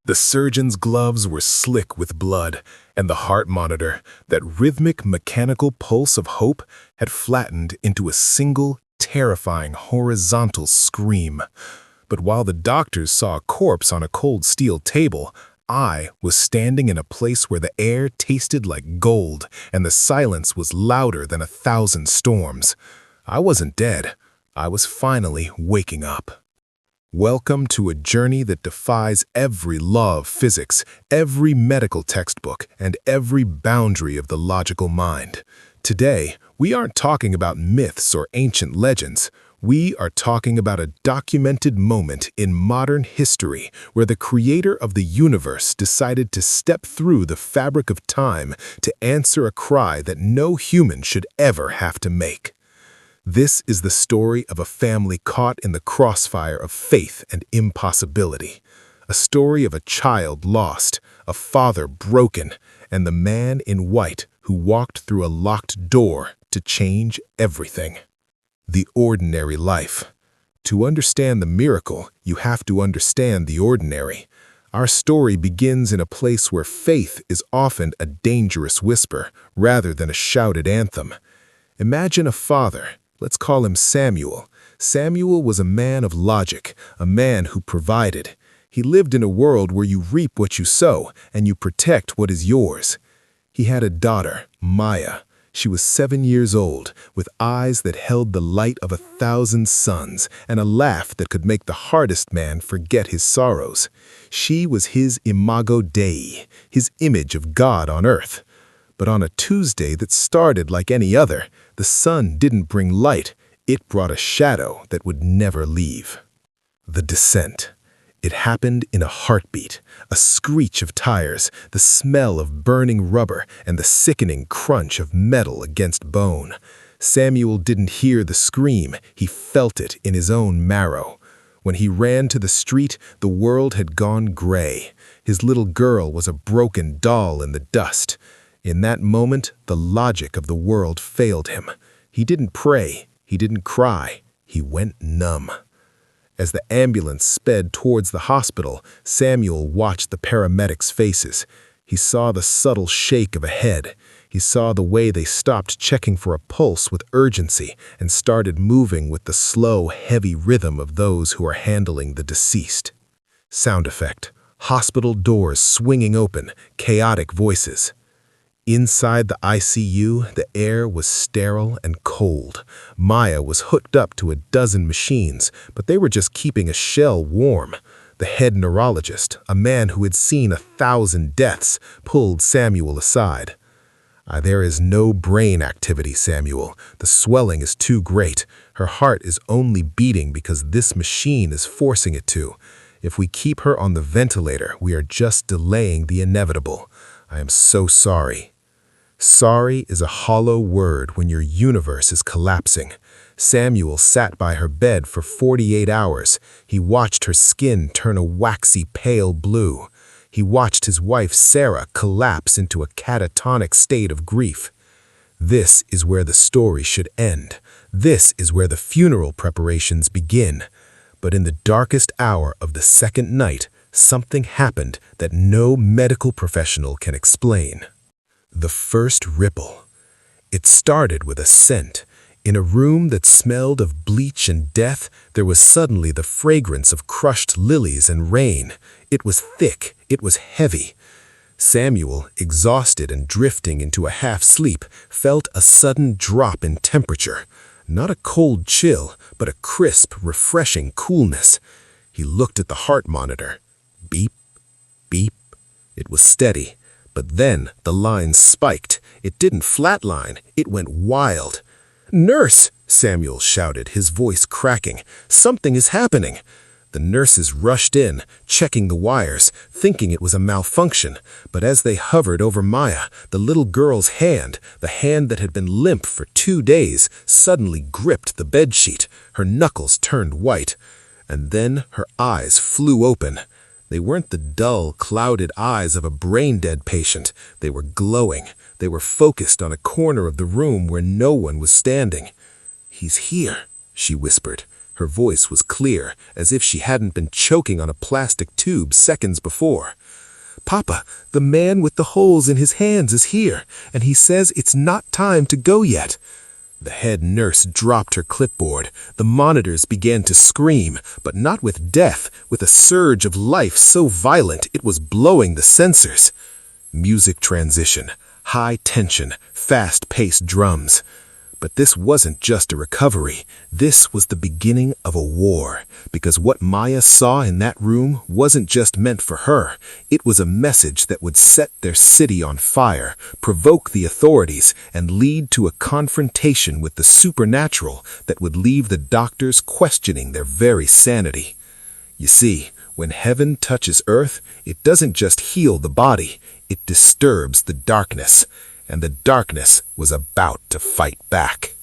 The surgeon's gloves were slick with blood, and the heart monitor, that rhythmic mechanical pulse of hope, had flattened into a single, terrifying horizontal scream. But while the doctors saw a corpse on a cold steel table, I was standing in a place where the air tasted like gold and the silence was louder than 1,000 storms. I wasn't dead. I was finally waking up. Welcome to a journey that defies every law of physics, every medical textbook, and every boundary of the logical mind. Today, we aren't talking about myths or ancient legends. We are talking about a documented moment in modern history where the creator of the universe decided to step through the fabric of time to answer a cry that no human should ever have to make. This is the story of a family caught in the crossfire of faith and impossibility. A story of a child lost, a father broken, and the man in white who walked through a locked door to change everything. The ordinary life. To understand the miracle, you have to understand the ordinary. Our story begins in a place where faith is often a dangerous whisper rather than a shouted anthem. Imagine a father. Let's call him Samuel. Samuel was a man of logic, a man who provided. He lived in a world where you reap what you sow and you protect what is yours. He had a daughter, Maya. She was 7 years old, with eyes that held the light of 1,000 suns and a laugh that could make the hardest man forget his sorrows. She was his imago Dei, his image of God on earth. But on a Tuesday that started like any other, the sun didn't bring light, it brought a shadow that would never leave. The descent. It happened in a heartbeat, a screech of tires, the smell of burning rubber, and the sickening crunch of metal against bone. Samuel didn't hear the scream, he felt it in his own marrow. When he ran to the street, the world had gone gray. His little girl was a broken doll in the dust. In that moment, the logic of the world failed him. He didn't pray, he didn't cry, he went numb. As the ambulance sped towards the hospital, Samuel watched the paramedics' faces. He saw the subtle shake of a head. He saw the way they stopped checking for a pulse with urgency and started moving with the slow, heavy rhythm of those who are handling the deceased. Sound effect. Hospital doors swinging open, chaotic voices. Inside the ICU, the air was sterile and cold. Maya was hooked up to a dozen machines, but they were just keeping a shell warm. The head neurologist, a man who had seen 1,000 deaths, pulled Samuel aside. There is no brain activity, Samuel. The swelling is too great. Her heart is only beating because this machine is forcing it to. If we keep her on the ventilator, we are just delaying the inevitable. I am so sorry. Sorry is a hollow word when your universe is collapsing. Samuel sat by her bed for 48 hours. He watched her skin turn a waxy pale blue. He watched his wife Sarah collapse into a catatonic state of grief. This is where the story should end. This is where the funeral preparations begin. But in the darkest hour of the second night, something happened that no medical professional can explain. The first ripple. It started with a scent. In a room that smelled of bleach and death, there was suddenly the fragrance of crushed lilies and rain. It was thick, it was heavy. Samuel, exhausted and drifting into a half-sleep, felt a sudden drop in temperature. Not a cold chill, but a crisp, refreshing coolness. He looked at the heart monitor. Beep, beep. It was steady. But then the line spiked. It didn't flatline, it went wild. "Nurse!" Samuel shouted, his voice cracking. "Something is happening!" The nurses rushed in, checking the wires, thinking it was a malfunction. But as they hovered over Maya, the little girl's hand, the hand that had been limp for 2 days, suddenly gripped the bedsheet. Her knuckles turned white. And then her eyes flew open. They weren't the dull, clouded eyes of a brain-dead patient. They were glowing. They were focused on a corner of the room where no one was standing. "He's here," she whispered. Her voice was clear, as if she hadn't been choking on a plastic tube seconds before. "Papa, the man with the holes in his hands is here, and he says it's not time to go yet." The head nurse dropped her clipboard. The monitors began to scream, but not with death, with a surge of life so violent it was blowing the sensors. Music transition, high tension, fast-paced drums. But this wasn't just a recovery. This was the beginning of a war, because what Maya saw in that room wasn't just meant for her. It was a message that would set their city on fire, provoke the authorities, and lead to a confrontation with the supernatural that would leave the doctors questioning their very sanity. You see, when heaven touches earth, it doesn't just heal the body, it disturbs the darkness. And the darkness was about to fight back.